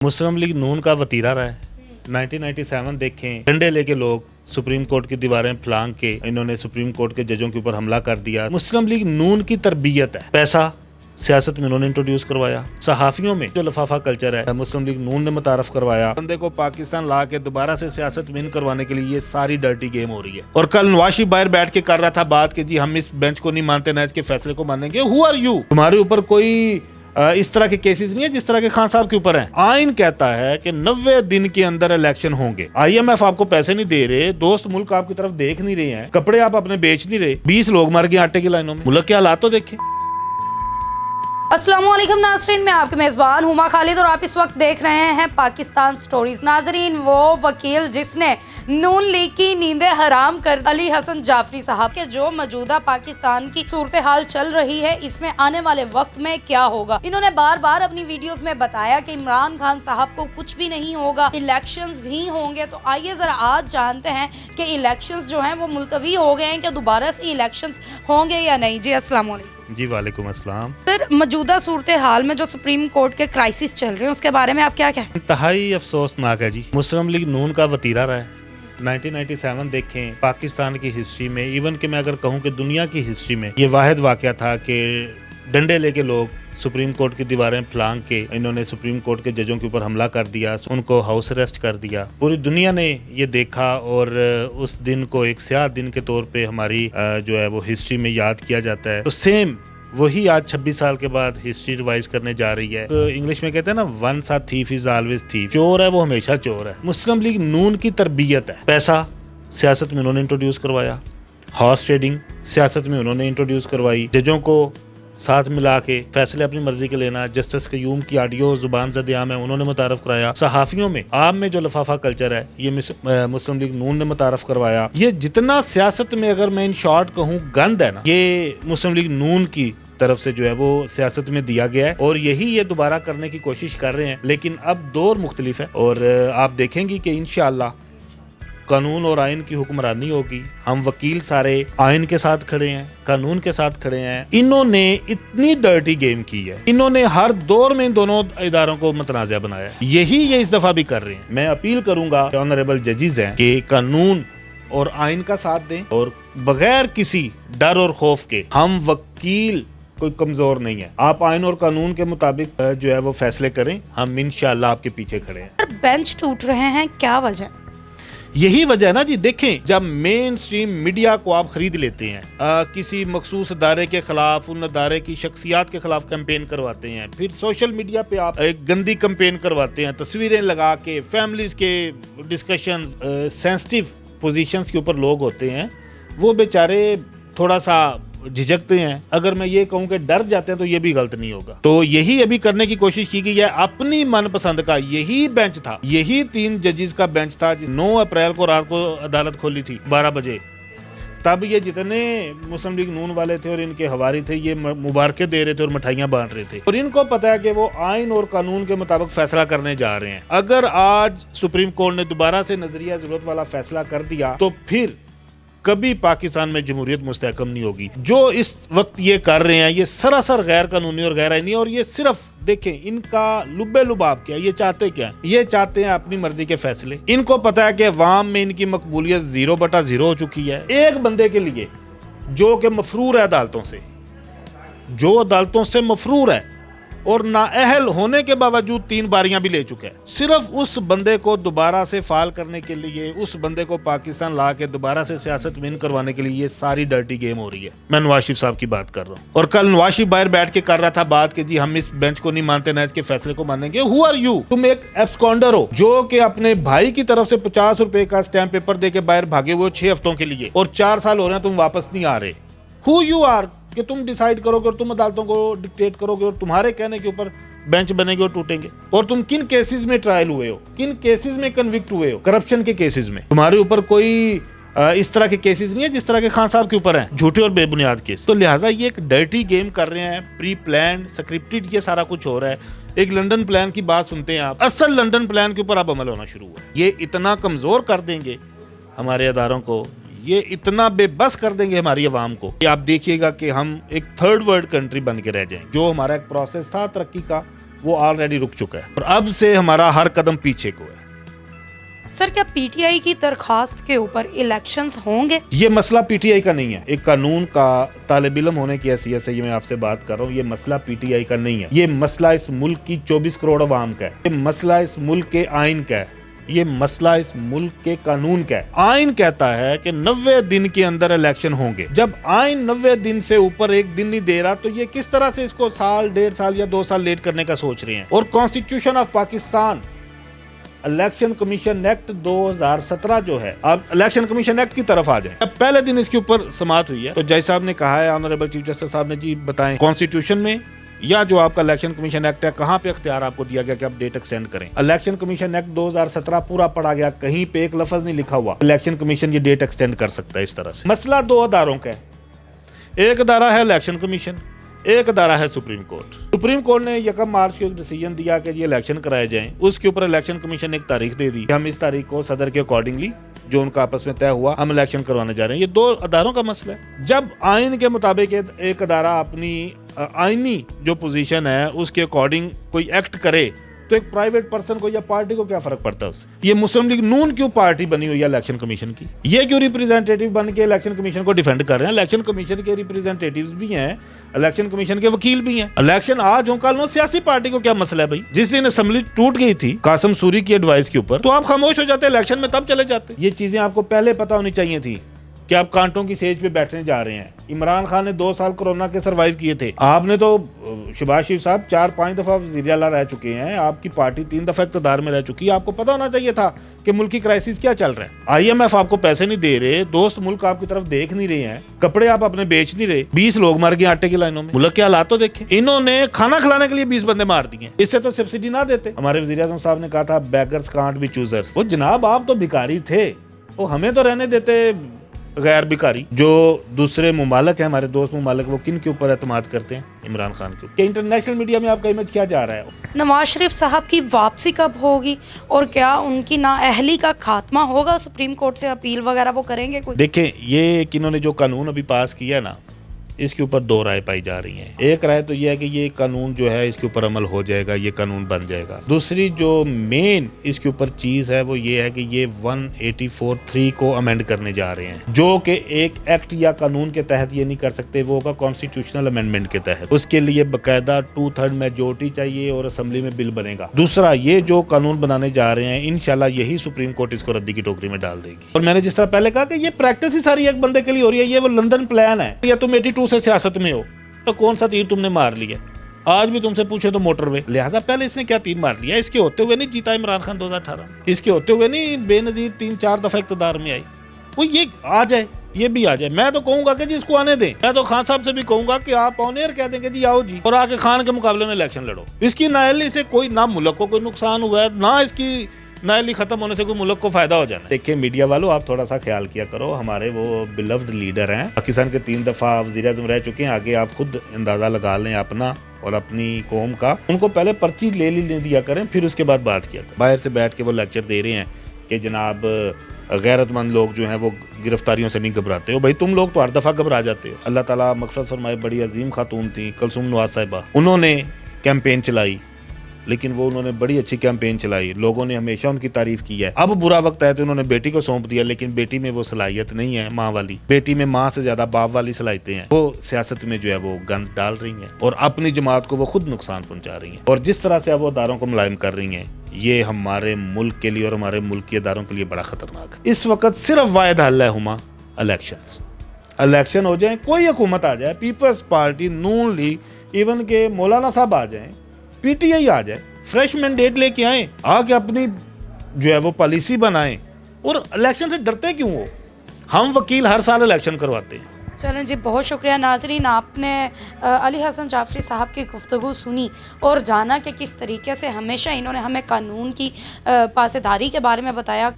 मुस्लिम league नून का वतीरा रहा है। 1997 देखें, डंडे लेके लोग सुप्रीम कोर्ट की दीवारें फलांग के इन्होंने सुप्रीम कोर्ट के जजों के ऊपर हमला कर दिया। मुस्लिम लीग नून की तरबियत है। पैसा सियासत में उन्होंने इंट्रोड्यूस करवाया। सहाफियों में जो लफाफा कल्चर है मुस्लिम लीग नून ने मुतारफ करवाया। बंदे को पाकिस्तान ला के दोबारा से सियासत में इन करवाने के लिए ये सारी डर्टी गेम हो रही है। और कल नवाशी बाहर बैठ के कर रहा था बात कि जी हम इस बेंच को नहीं मानते, ना इसके फैसले को मानेंगे। Who are you? तुम्हारे ऊपर कोई इस तरह के केसेस नहीं है जिस तरह के खान साहब के ऊपर हैं। आइन कहता है कि 90 दिन के अंदर इलेक्शन होंगे। IMF आपको पैसे नहीं दे रहे, दोस्त मुल्क आपकी तरफ देख नहीं रहे हैं, कपड़े आप अपने बेच नहीं रहे, 20 लोग मर गए आटे की लाइनों में। मुल्क के हालात तो देखें। अस्सलामुअलैकुम नाज़रीन, मैं आपके मेज़बान हुमा खालिद और आप इस वक्त देख रहे हैं पाकिस्तान स्टोरीज। नाज़रीन, वो वकील जिसने नून लीग की नींदें हराम कर अली हसन जाफरी साहब के जो मौजूदा पाकिस्तान की सूरत हाल चल रही है, इसमें आने वाले वक्त में क्या होगा, इन्होंने बार बार अपनी वीडियोस में बताया कि इमरान खान साहब को कुछ भी नहीं होगा, इलेक्शंस भी होंगे। तो आइए जरा आज जानते हैं कि इलेक्शंस जो हैं वो मुलतवी हो गए हैं, क्या दोबारा से इलेक्शंस होंगे या नहीं। जी अस्सलाम वालेकुम। जी वालेकुम अस्सलाम। सर, मौजूदा सूरत हाल में जो सुप्रीम कोर्ट के क्राइसिस चल रहे हैं उसके बारे में आप क्या कहें? इंतहाई अफसोसनाक है जी। मुस्लिम लीग नून का वतीरा रहा है। 1997 देखें, पाकिस्तान की हिस्ट्री में, इवन कि मैं अगर कहूँ कि दुनिया की हिस्ट्री में, ये वाहिद वाक़या था कि डंडे लेके लोग सुप्रीम कोर्ट की दीवारें फलांग के इन्होंने सुप्रीम कोर्ट के जजों के ऊपर हमला कर दिया, उनको हाउस अरेस्ट कर दिया। पूरी दुनिया ने ये देखा और उस दिन को एक स्याह दिन के तौर पे हमारी जो है वो हिस्ट्री में याद किया जाता है। तो सेम वही आज 26 साल के बाद हिस्ट्री रिवाइज करने जा रही है। तो इंग्लिश में कहते हैं ना, once a thief is always thief. चोर है वो हमेशा चोर है। मुस्लिम लीग नून की तरबियत है। पैसा सियासत में उन्होंने इंट्रोड्यूस करवाया, हॉर्स ट्रेडिंग सियासत में उन्होंने इंट्रोड्यूस करवाई, जजों को साथ मिला के फैसले अपनी मर्जी के लेना, जस्टिस कयूम की ऑडियो जुबान ज़द-ए-आम है उन्होंने मुतारफ कराया। सहाफियों में आम में जो लफाफा कल्चर है ये मुस्लिम लीग नून ने मुतारफ करवाया। ये जितना सियासत में अगर मैं इन शॉर्ट कहूँ गंद है ना, ये मुस्लिम लीग नून की तरफ से जो है वो सियासत में दिया गया है और यही ये दोबारा करने की कोशिश कर रहे हैं। लेकिन अब दौर मुख्तलिफ है और आप देखेंगे कि इंशाअल्लाह कानून और आइन की हुक्मरानी होगी। हम वकील सारे आइन के साथ खड़े हैं, कानून के साथ खड़े हैं। इन्होंने इतनी डर्टी गेम की है, इन्होंने हर दौर में इन दोनों इदारों को मुतनाज़ा बनाया है। यही ये इस दफा भी कर रहे हैं। मैं अपील करूंगा, ऑनरेबल जजेस हैं, कि कानून और आइन का साथ दें और बगैर किसी डर और खौफ के, हम वकील कोई कमजोर नहीं है, आप आइन और कानून के मुताबिक जो है वो फैसले करें। हम इंशाअल्लाह आपके पीछे खड़े हैं। बेंच टूट रहे हैं, क्या वजह? यही वजह है ना जी। देखें, जब मेन स्ट्रीम मीडिया को आप खरीद लेते हैं, किसी मखसूस अदारे के खिलाफ, उन अदारे की शख्सियात के खिलाफ कैंपेन करवाते हैं, फिर सोशल मीडिया पे आप एक गंदी कैंपेन करवाते हैं, तस्वीरें लगा के, फैमिलीज के डिस्कशन, सेंसिटिव पोजीशंस के ऊपर लोग होते हैं, वो बेचारे थोड़ा सा झिझकते हैं। अगर मैं ये कहूँ कि डर जाते हैं तो ये भी गलत नहीं होगा। तो यही अभी करने की कोशिश की गई है। अपनी मनपसंद का यही बेंच था, यही 3 जजेस का बेंच था। 9 अप्रैल को रात को अदालत खोली थी 12 बजे। तब ये जितने मुस्लिम लीग नून वाले थे और इनके हवारी थे, ये मुबारकें दे रहे थे और मिठाइयां बांट रहे थे और इनको पता है कि वो आइन और कानून के मुताबिक फैसला करने जा रहे हैं। अगर आज सुप्रीम कोर्ट ने दोबारा से नजरिया जरूरत वाला फैसला कर दिया तो फिर कभी पाकिस्तान में जमहूरियत मुस्तहकम नहीं होगी। जो इस वक्त ये कर रहे हैं ये सरासर गैर कानूनी और गैर आईनी, और ये सिर्फ देखें इनका लुब्बे लुबाब क्या है, ये चाहते क्या है? ये चाहते हैं अपनी मर्जी के फैसले। इनको पता है कि अवाम में इनकी मकबूलियत 0/0 हो चुकी है। एक बंदे के लिए जो कि मफरूर है अदालतों से, जो अदालतों से मफरूर है और नाअहल होने के बावजूद 3 बारियां भी ले चुका है, सिर्फ उस बंदे को दोबारा से फाल करने के लिए, उस बंदे को पाकिस्तान ला के दोबारा से सियासत में इन करवाने के लिए ये सारी डर्टी गेम हो रही है। मैं नवाज शरीफ साहब की बात कर रहा हूँ और कल नवाज शरीफ बाहर बैठ के कर रहा था बात कि जी हम इस बेंच को नहीं मानते, ना इसके फैसले को मानेंगे। Who are you? तुम एक एब्सकॉन्डर हो जो कि अपने भाई की तरफ से 50 रुपए का स्टैम्प पेपर दे के बाहर भागे हुए 6 हफ्तों के लिए और 4 साल हो रहे हैं तुम वापस नहीं आ रहे। हु यू आर कि तुम डिसाइड करोगे और तुम अदालतों को डिक्टेट करोगे और तुम्हारे कहने के ऊपर बेंच बनेंगे और टूटेंगे। और तुम किन केसेस में ट्रायल हुए हो, किन केसेस में कन्विक्ट हुए हो? करप्शन के केसेस में। तुम्हारे ऊपर कोई इस तरह के केसेस नहीं है जिस तरह के खान साहब के ऊपर हैं, झूठे और बेबुनियाद केस। तो लिहाजा ये एक डर्टी गेम कर रहे हैं, प्री प्लान, स्क्रिप्टेड, ये सारा कुछ हो रहा है। एक लंदन प्लान की बात सुनते हैं आप, असल लंदन प्लान के ऊपर अब अमल होना शुरू हुआ। ये इतना कमजोर कर देंगे हमारे अदारों को, ये इतना बेबस कर देंगे हमारी अवाम को कि आप देखिएगा कि हम एक थर्ड वर्ल्ड कंट्री बन के रह जाएंगे। जो हमारा एक प्रोसेस था तरक्की का वो ऑलरेडी रुक चुका है और अब से हमारा हर कदम पीछे को है। सर, क्या पीटीआई की दरखास्त के ऊपर इलेक्शंस होंगे? ये मसला पीटीआई का नहीं है। एक कानून का तालिब इल्म होने की हैसियत से ये मैं आपसे बात कर रहा हूँ, ये मसला पीटीआई का नहीं है। ये मसला इस मुल्क की 24 करोड़ अवाम का है। ये मसला इस मुल्क के आइन का है। ये मसला इस मुल्क के कानून का है। आइन कहता है कि 90 दिन के अंदर इलेक्शन होंगे। जब आइन 90 दिन से ऊपर एक दिन नहीं दे रहा तो ये किस तरह से इसको साल, 1.5 साल या 2 साल लेट करने का सोच रहे हैं। और constitution of Pakistan, election commission act 2017 जो है, अब इलेक्शन कमीशन एक्ट की तरफ आ जाए। अब पहले दिन इसके ऊपर समाअत हुई है तो जज साहब ने कहा है, ऑनरेबल चीफ जस्टिस साहब ने, जी बताएं कॉन्स्टिट्यूशन में या जो आपका इलेक्शन कमीशन एक्ट है कहां पे अख्तियार आपको दिया गया कि आप डेट एक्सटेंड करें। इलेक्शन कमीशन एक्ट 2017 पूरा पढ़ा गया, कहीं पे एक लफ्ज नहीं लिखा हुआ इलेक्शन कमीशन ये डेट एक्सटेंड कर सकता है इस तरह से। मसला 2 अदारों का है। एक अदारा है इलेक्शन कमीशन, एक अदारा है सुप्रीम कोर्ट। सुप्रीम कोर्ट ने 1 मार्च को एक डिसीजन दिया कि ये इलेक्शन कराए जाएं। उसके ऊपर इलेक्शन कमीशन ने एक तारीख दे दी, हम इस तारीख को सदर के अकॉर्डिंगली जो उनका आपस में तय हुआ हम इलेक्शन करवाने जा रहे हैं। ये 2 अदारों का मसला है। जब आइन के मुताबिक एक अदारा अपनी आइनी जो पोजीशन है उसके अकॉर्डिंग कोई एक्ट करे तो एक प्राइवेट पर्सन को या पार्टी को क्या फर्क पड़ता है उससे। ये मुस्लिम लीग नून क्यों पार्टी बनी हुई है इलेक्शन कमीशन की, ये क्यों रिप्रेजेंटेटिव बन के इलेक्शन कमीशन को डिफेंड कर रहे हैं। इलेक्शन कमीशन के रिप्रेजेंटेटिव्स भी हैं, इलेक्शन कमीशन के वकील भी हैं। इलेक्शन आज हो कल हो, सियासी पार्टी को क्या मसला है भाई। जिस दिन असेंबली टूट गई थी कासिम सूरी की एडवाइस के ऊपर तो आप खामोश हो जाते, इलेक्शन में तब चले जाते। ये चीजें आपको पहले पता होनी चाहिए थी कि आप कांटों की सेज पे बैठने जा रहे हैं। इमरान खान ने 2 साल कोरोना के सर्वाइव किए थे। आपने तो शहबाज शरीफ साहब 4-5 दफा वज़ीर आला रह चुके हैं, आपकी पार्टी 3 दफा इक़्तिदार में रह चुकी है। आपको पता होना चाहिए था कि मुल्क की क्राइसिस क्या चल रहा है। IMF आपको पैसे नहीं दे रहे, दोस्त मुल्क आपकी तरफ देख नहीं रहे हैं, कपड़े आप अपने बेच नहीं रहे, 20 लोग मर गए आटे की लाइनों में। मुल्क के हालात तो देखें। इन्होंने खाना खिलाने के लिए 20 बंदे मार दिए, इससे तो सब्सिडी ना देते। हमारे वज़ीर आज़म साहब ने कहा था बेगर्स कांट बी चूजर्स। वो जनाब आप तो भिखारी थे, वो हमें तो रहने देते गैर भिखारी। जो दूसरे मुमालिक हैं, हमारे दोस्त मुमालिक, वो किन के ऊपर एतमाद करते हैं? इमरान खान के ऊपर। इंटरनेशनल मीडिया में आपका इमेज क्या जा रहा है? नवाज शरीफ साहब की वापसी कब होगी और क्या उनकी नाअहली का खात्मा होगा? सुप्रीम कोर्ट से अपील वगैरह वो करेंगे कोई? देखें, ये इन्होंने जो कानून अभी पास किया ना, इसके ऊपर 2 राय पाई जा रही हैं। एक राय तो यह है कि ये कानून जो है इसके ऊपर अमल हो जाएगा, ये कानून बन जाएगा। दूसरी जो मेन इसके ऊपर चीज है वो ये है कि ये 184(3) को अमेंड करने जा रहे हैं, जो कि एक एक्ट या कानून के तहत ये नहीं कर सकते, वो होगा कॉन्स्टिट्यूशनल अमेंडमेंट के तहत। उसके लिए बाकायदा 2/3 मेजोरिटी चाहिए और असेंबली में बिल बनेगा। दूसरा, ये जो कानून बनाने जा रहे हैं इंशाल्लाह यही सुप्रीम कोर्ट इसको रद्दी की टोकरी में डाल देगी। और मैंने जिस तरह पहले कहा कि ये प्रैक्टिस ही सारी एक बंदे के लिए हो रही है, ये वो लंदन प्लान है। या तुम 82 से सियासत में हो तो कौन सा तीर तुमने मार लिया? आज भी तुमसे पूछे तो मोटरवे। लिहाजा पहले इसने क्या तीर मार लिया? इसके होते हुए नहीं जीता इमरान खान 2018, इसके होते हुए नहीं बेनजीर 3-4 दफा इक़्तिदार में आई। वो ये आ जाए, ये भी आ जाए। मैं तो कहूंगा कि जी इसको आने दें। मैं तो खान साहब से भी कहूंगा कि आप ऑन एयर कह देंगे जी आओ जी, और आके खान के मुकाबले में इलेक्शन लड़ो। इसकी नाअहली से कोई ना मुल्क को कोई नुकसान हुआ है, ना इसकी नाअहली खत्म होने से कोई मुल्क को फायदा हो जाना। देखिए मीडिया वालों, आप थोड़ा सा ख्याल किया करो, हमारे वो बिलव्ड लीडर हैं, पाकिस्तान के 3 दफा वज़ीर आज़म रह चुके हैं। आगे आप खुद अंदाजा लगा लें अपना और अपनी कौम का। उनको पहले पर्ची ले दिया करें, फिर उसके बाद बात किया करें। बाहर से बैठ के वो लेक्चर दे रहे हैं कि जनाब गैरतमंद लोग जो हैं वो गिरफ्तारियों से नहीं घबराते हो। भाई तुम लोग तो हर दफा घबरा जाते हो। अल्लाह ताला मग़फ़िरत फरमाए, बड़ी अजीम खातून थी कुलसूम नवाज साहिबा, उन्होंने कैंपेन चलाई, लेकिन वो उन्होंने बड़ी अच्छी कैंपेन चलाई, लोगों ने हमेशा उनकी तारीफ की है। अब बुरा वक्त है तो उन्होंने बेटी को सौंप दिया, लेकिन बेटी में वो सलाहियत नहीं है माँ वाली। बेटी में माँ से ज्यादा बाप वाली सलाहियतें हैं। वो सियासत में जो है वो गंद डाल रही हैं और अपनी जमात को वो खुद नुकसान पहुंचा रही हैं। और जिस तरह से अब वो अदारों को मुलायम कर रही हैं, ये हमारे मुल्क के लिए और हमारे मुल्क के अदारों के लिए बड़ा खतरनाक है। इस वक्त सिर्फ वाहिद हल है हुमा इलेक्शन हो जाए, कोई हुकूमत आ जाए, पीपल्स पार्टी, नून लीग, इवन के मौलाना साहब आ जाए, PTI आ जाए, फ्रेश मैंडेट लेके आए, आके अपनी जो है वो पॉलिसी बनाएं। और इलेक्शन से डरते क्यों हो? हम वकील हर साल इलेक्शन करवाते हैं। चलें जी, बहुत शुक्रिया नाजरीन, आपने अली हसन जाफरी साहब की गुफ्तगू सुनी और जाना कि किस तरीके से हमेशा इन्होंने हमें कानून की पासेदारी के बारे में बताया।